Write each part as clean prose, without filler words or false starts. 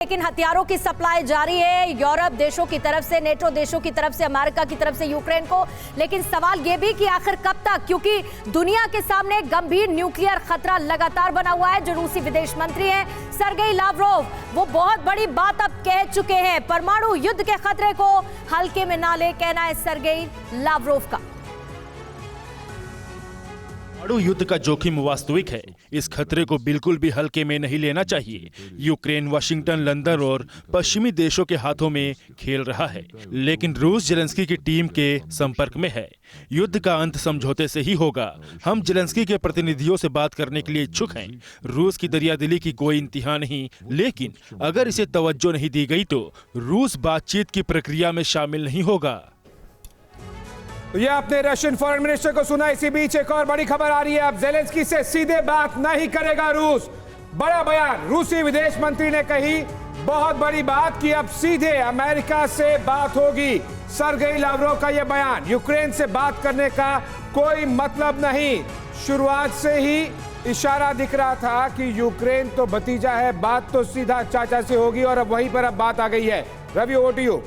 लेकिन हथियारों की सप्लाई जारी है यूरोप देशों की तरफ से, नेटो देशों की तरफ से, अमेरिका की तरफ से यूक्रेन को। लेकिन सवाल यह भी कि आखिर कब तक, क्योंकि दुनिया के सामने गंभीर न्यूक्लियर खतरा लगातार बना हुआ है। जो रूसी विदेश मंत्री हैं सर्गेई लावरोव, वो बहुत बड़ी बात अब कह चुके हैं, परमाणु युद्ध के खतरे को हल्के में ना ले, कहना है सर्गेई लावरोव का। परमाणु युद्ध का जोखिम वास्तविक है, इस खतरे को बिल्कुल भी हल्के में नहीं लेना चाहिए। यूक्रेन वाशिंगटन, लंदन और पश्चिमी देशों के हाथों में खेल रहा है, लेकिन रूस जेलेंस्की की टीम के संपर्क में है। युद्ध का अंत समझौते से ही होगा। हम जेलेंस्की के प्रतिनिधियों से बात करने के लिए इच्छुक हैं। रूस की दरियादिली की कोई इंतहा नहीं, लेकिन अगर इसे तवज्जो नहीं दी गई तो रूस बातचीत की प्रक्रिया में शामिल नहीं होगा। तो ये आपने रशियन फॉरेन मिनिस्टर को सुना। इसी बीच एक और बड़ी खबर आ रही है, अब जेलेंस्की से सीधे बात नहीं करेगा रूस। बड़ा बयान रूसी विदेश मंत्री ने कही, बहुत बड़ी बात कि अब सीधे अमेरिका से बात होगी। सर्गेई लावरोव का यह बयान, यूक्रेन से बात करने का कोई मतलब नहीं। शुरुआत से ही इशारा दिख रहा था कि यूक्रेन तो भतीजा है, बात तो सीधा चाचा से होगी, और अब वहीं पर अब बात आ गई है। Ravi, over to you.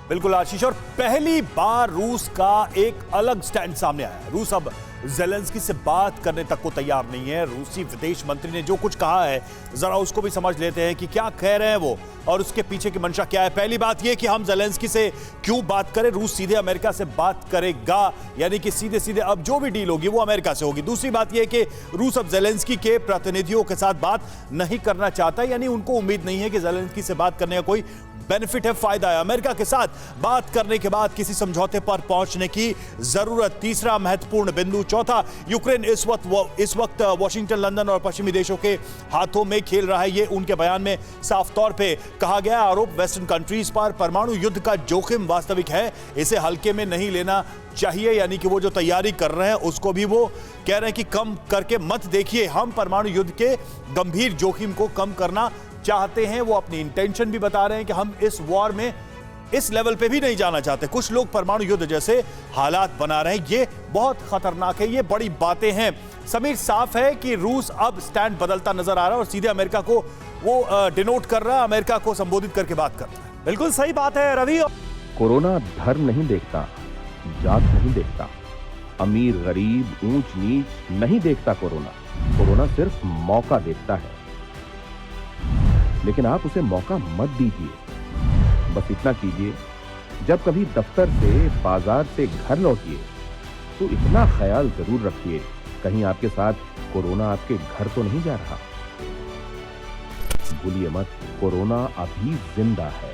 बिल्कुल आशीष, और पहली बार रूस का एक अलग स्टैंड सामने आया। रूस अब जेलेंस्की से बात करने तक को तैयार नहीं है। रूसी विदेश मंत्री ने जो कुछ कहा है, जरा उसको भी समझ लेते हैं कि क्या कह रहे हैं वो और उसके पीछे की मंशा क्या है। पहली बात यह कि हम जेलेंस्की से क्यों बात करें, रूस सीधे अमेरिका से बात करेगा, यानी कि सीधे सीधे अब जो भी डील होगी वो अमेरिका से होगी। दूसरी बात यह कि रूस अब जेलेंस्की के प्रतिनिधियों के साथ बात नहीं करना चाहता, यानी उनको उम्मीद नहीं है कि जेलेंस्की से बात करने का कोई बेनिफिट है, फायदा है। अमेरिका के साथ बात करने के बाद किसी समझौते पर पहुंचने की जरूरत। तीसरा महत्वपूर्ण बिंदु। चौथा, यूक्रेन इस वक्त वाशिंगटन, लंदन और पश्चिमी देशों के हाथों में खेल रहा है। ये उनके बयान में साफ तौर पे कहा गया। आरोप वेस्टर्न कंट्रीज पर, परमाणु युद्ध का जोखिम वास्तविक है, इसे हल्के में नहीं लेना चाहिए। यानी कि वो जो तैयारी कर रहे हैं उसको भी वो कह रहे हैं कि कम करके मत देखिए। हम परमाणु युद्ध के गंभीर जोखिम को कम करना चाहते हैं। वो अपनी इंटेंशन भी बता रहे हैं कि हम इस वॉर में इस लेवल पे भी नहीं जाना चाहते। कुछ लोग परमाणु युद्ध जैसे हालात बना रहे हैं, ये बहुत खतरनाक है, ये बड़ी बातें हैं। समीर, साफ है कि रूस अब स्टैंड बदलता नजर आ रहा है और सीधे अमेरिका को वो डिनोट कर रहा है, अमेरिका को संबोधित करके बात कर रहा है। बिल्कुल सही बात है रवि। कोरोना धर्म नहीं देखता, जात नहीं देखता, अमीर गरीब ऊंच नीच नहीं देखता। कोरोना सिर्फ मौका देखता है, लेकिन आप उसे मौका मत दीजिए। बस इतना कीजिए, जब कभी दफ्तर से, बाजार से घर लौटिए तो इतना ख्याल जरूर रखिए, कहीं आपके साथ कोरोना आपके घर तो नहीं जा रहा। भूलिए मत, कोरोना अभी जिंदा है।